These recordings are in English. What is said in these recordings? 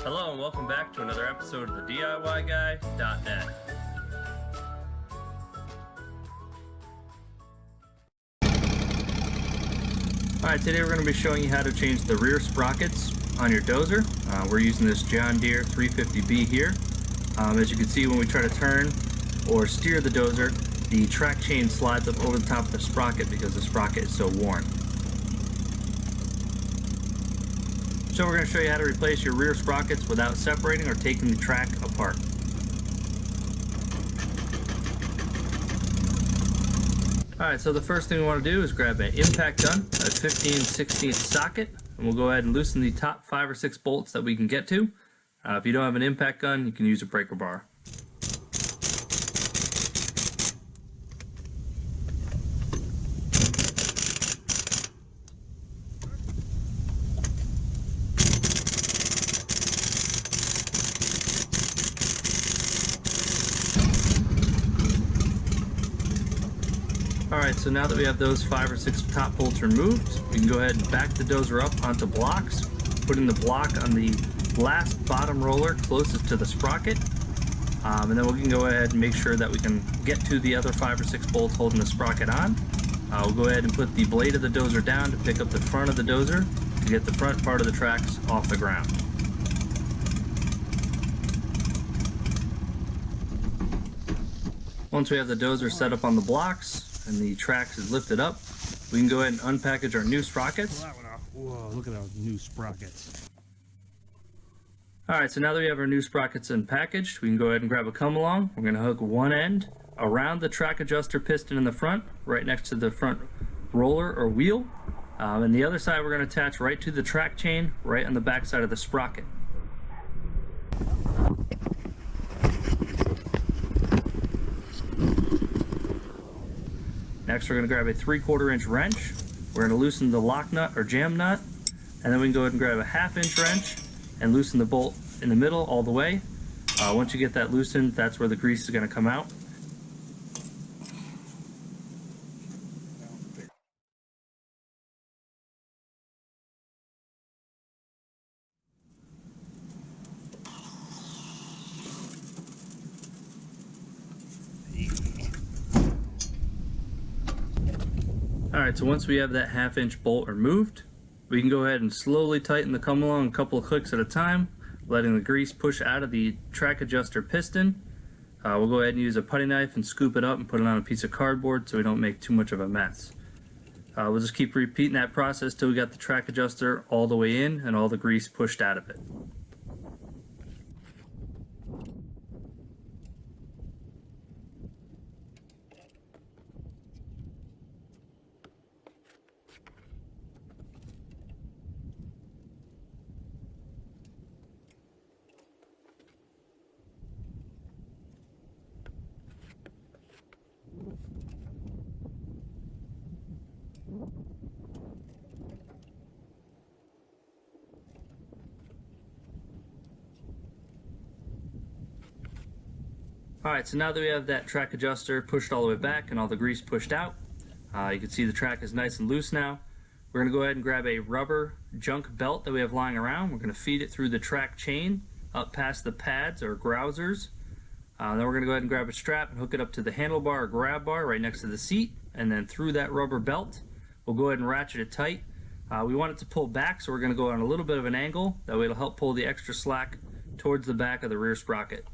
Hello and welcome back to another episode of the DIYguy.net. Alright, today we're going to be showing you how to change the rear sprockets on your dozer. We're using this John Deere 350B here. As you can see, when we try to turn or steer the dozer, the track chain slides up over the top of the sprocket because the sprocket is so worn. So we're going to show you how to replace your rear sprockets without separating or taking the track apart. Alright, so the first thing we want to do is grab an impact gun, a 15/16 socket, and we'll go ahead and loosen the top 5 or 6 bolts that we can get to. If you don't have an impact gun, you can use a breaker bar. Alright, so now that we have those 5 or 6 top bolts removed, we can go ahead and back the dozer up onto blocks, putting the block on the last bottom roller closest to the sprocket, and then we can go ahead and make sure that we can get to the other 5 or 6 bolts holding the sprocket on. We'll go ahead and put the blade of the dozer down to pick up the front of the dozer to get the front part of the tracks off the ground. Once we have the dozer set up on the blocks, and the tracks is lifted up, we can go ahead and unpackage our new sprockets. Whoa, look at those new sprockets. Alright, so now that we have our new sprockets unpackaged, we can go ahead and grab a come along. We're going to hook one end around the track adjuster piston in the front, right next to the front roller or wheel. And the other side we're going to attach right to the track chain, right on the back side of the sprocket. Next, we're going to grab a 3/4 inch wrench. We're going to loosen the lock nut or jam nut, and then we can go ahead and grab a 1/2 inch wrench and loosen the bolt in the middle all the way. Once you get that loosened, that's where the grease is going to come out. Alright, so once we have that 1/2 inch bolt removed, we can go ahead and slowly tighten the come along a couple of clicks at a time, letting the grease push out of the track adjuster piston. We'll go ahead and use a putty knife and scoop it up and put it on a piece of cardboard so we don't make too much of a mess. We'll just keep repeating that process till we got the track adjuster all the way in and all the grease pushed out of it. Alright, so now that we have that track adjuster pushed all the way back and all the grease pushed out, you can see the track is nice and loose now. We're going to go ahead and grab a rubber junk belt that we have lying around. We're going to feed it through the track chain up past the pads or grousers. Then we're going to go ahead and grab a strap and hook it up to the handlebar or grab bar right next to the seat, and then through that rubber belt we'll go ahead and ratchet it tight. We want it to pull back, so we're going to go on a little bit of an angle. That way it'll help pull the extra slack towards the back of the rear sprocket.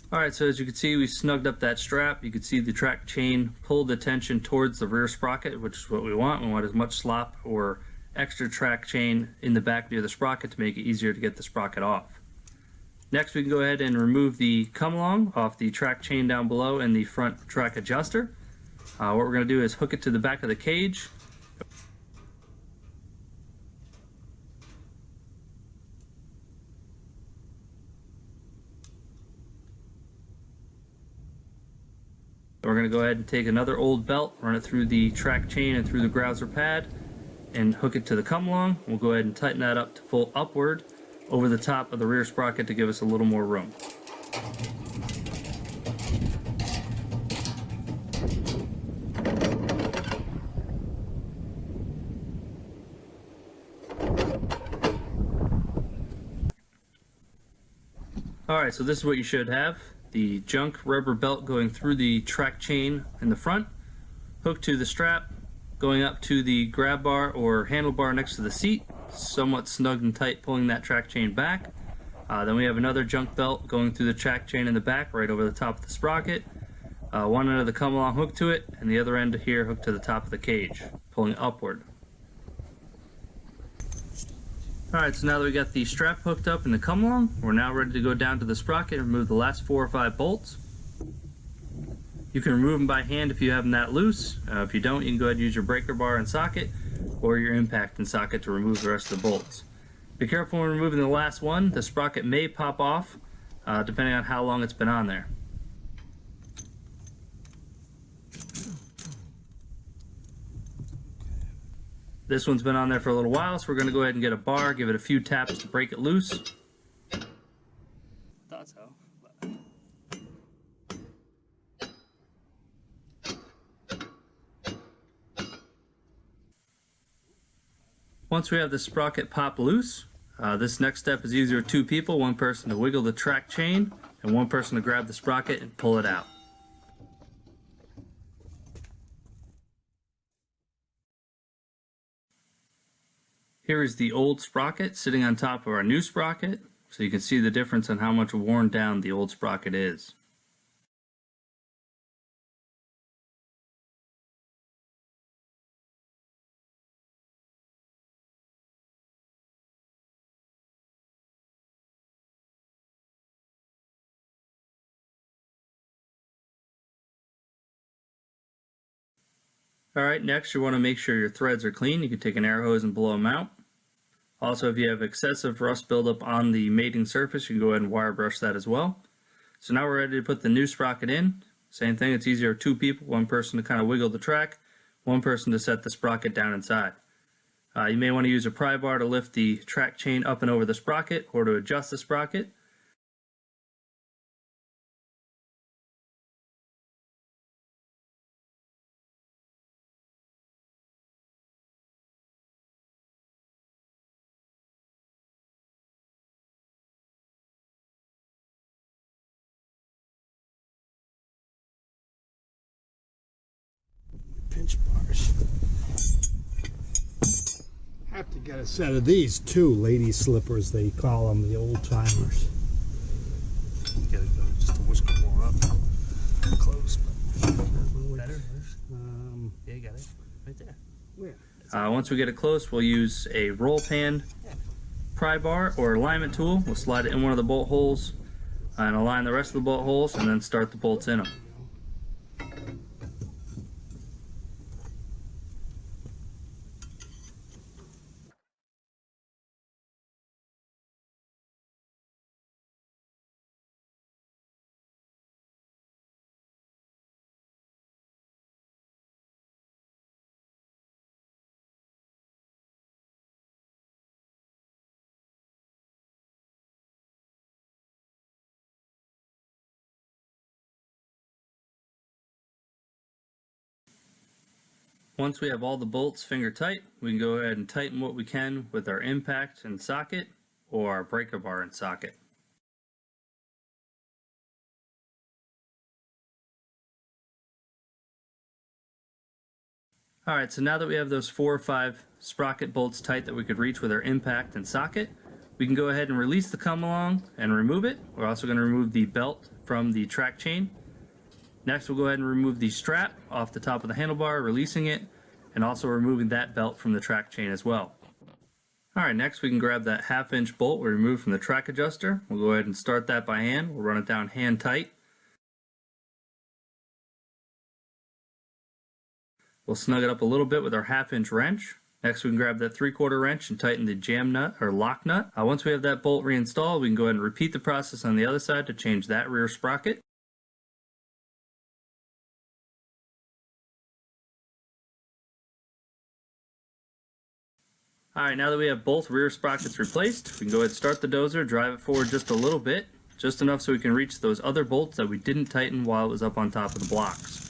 Alright, so as you can see, we snugged up that strap. You can see the track chain pull the tension towards the rear sprocket, which is what we want. We want as much slop or extra track chain in the back near the sprocket to make it easier to get the sprocket off. Next, we can go ahead and remove the come along off the track chain down below and the front track adjuster. What we're going to do is hook it to the back of the cage. We're going to go ahead and take another old belt, run it through the track chain and through the grouser pad, and hook it to the come along. We'll go ahead and tighten that up to pull upward over the top of the rear sprocket to give us a little more room. Alright, so this is what you should have. The junk rubber belt going through the track chain in the front, hooked to the strap, going up to the grab bar or handlebar next to the seat, somewhat snug and tight, pulling that track chain back. Then we have another junk belt going through the track chain in the back, right over the top of the sprocket. One end of the come along hooked to it, and the other end here hooked to the top of the cage, pulling upward. Alright, so now that we got the strap hooked up in the come along, we're now ready to go down to the sprocket and remove the last 4 or 5 bolts. You can remove them by hand if you have them that loose. If you don't, you can go ahead and use your breaker bar and socket, or your impact and socket to remove the rest of the bolts. Be careful when removing the last one. The sprocket may pop off, depending on how long it's been on there. This one's been on there for a little while, so we're going to go ahead and get a bar, give it a few taps to break it loose. Thought so. Once we have the sprocket pop loose, this next step is easier with 2 people, one person to wiggle the track chain and one person to grab the sprocket and pull it out. Here is the old sprocket sitting on top of our new sprocket, so you can see the difference on how much worn down the old sprocket is. Alright, next you want to make sure your threads are clean. You can take an air hose and blow them out. Also, if you have excessive rust buildup on the mating surface, you can go ahead and wire brush that as well. So now we're ready to put the new sprocket in. Same thing, it's easier with 2 people, one person to kind of wiggle the track, one person to set the sprocket down inside. You may want to use a pry bar to lift the track chain up and over the sprocket, or to adjust the sprocket. Pinch bars. Have to get a set of these too, lady slippers they call them, the old timers. Gotta go just a whisker more up. Close, but better. Yeah, you got it right there. Where? Once we get it close, we'll use a roll pan pry bar or alignment tool. We'll slide it in one of the bolt holes and align the rest of the bolt holes, and then start the bolts in them. Once we have all the bolts finger tight, we can go ahead and tighten what we can with our impact and socket, or our breaker bar and socket. Alright, so now that we have those 4 or 5 sprocket bolts tight that we could reach with our impact and socket, we can go ahead and release the come along and remove it. We're also going to remove the belt from the track chain. Next, we'll go ahead and remove the strap off the top of the handlebar, releasing it, and also removing that belt from the track chain as well. Alright, next we can grab that 1/2 inch bolt we removed from the track adjuster. We'll go ahead and start that by hand. We'll run it down hand tight. We'll snug it up a little bit with our 1/2 inch wrench. Next we can grab that 3/4 wrench and tighten the jam nut or lock nut. Once we have that bolt reinstalled, we can go ahead and repeat the process on the other side to change that rear sprocket. Alright, now that we have both rear sprockets replaced, we can go ahead and start the dozer, drive it forward just a little bit, just enough so we can reach those other bolts that we didn't tighten while it was up on top of the blocks.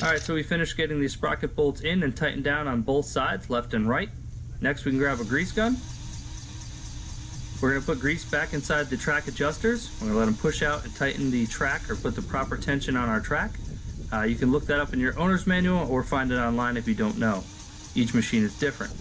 Alright, so we finished getting these sprocket bolts in and tightened down on both sides, left and right. Next we can grab a grease gun. We're going to put grease back inside the track adjusters. We're going to let them push out and tighten the track or put the proper tension on our track. You can look that up in your owner's manual or find it online if you don't know. Each machine is different.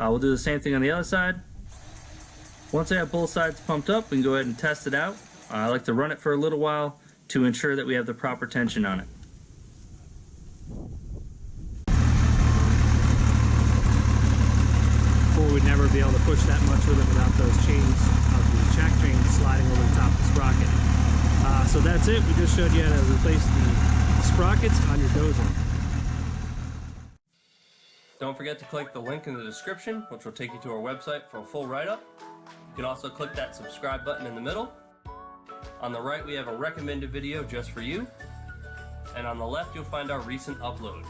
We'll do the same thing on the other side. Once I have both sides pumped up, we can go ahead and test it out. I like to run it for a little while to ensure that we have the proper tension on it. Before we'd never be able to push that much with it without those chains of the track chains sliding over the top of the sprocket. So that's it. We just showed you how to replace the sprockets on your dozer. Don't forget to click the link in the description, which will take you to our website for a full write-up. You can also click that subscribe button in the middle. On the right, we have a recommended video just for you. And on the left, you'll find our recent upload.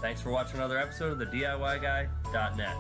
Thanks for watching another episode of the DIYguy.net.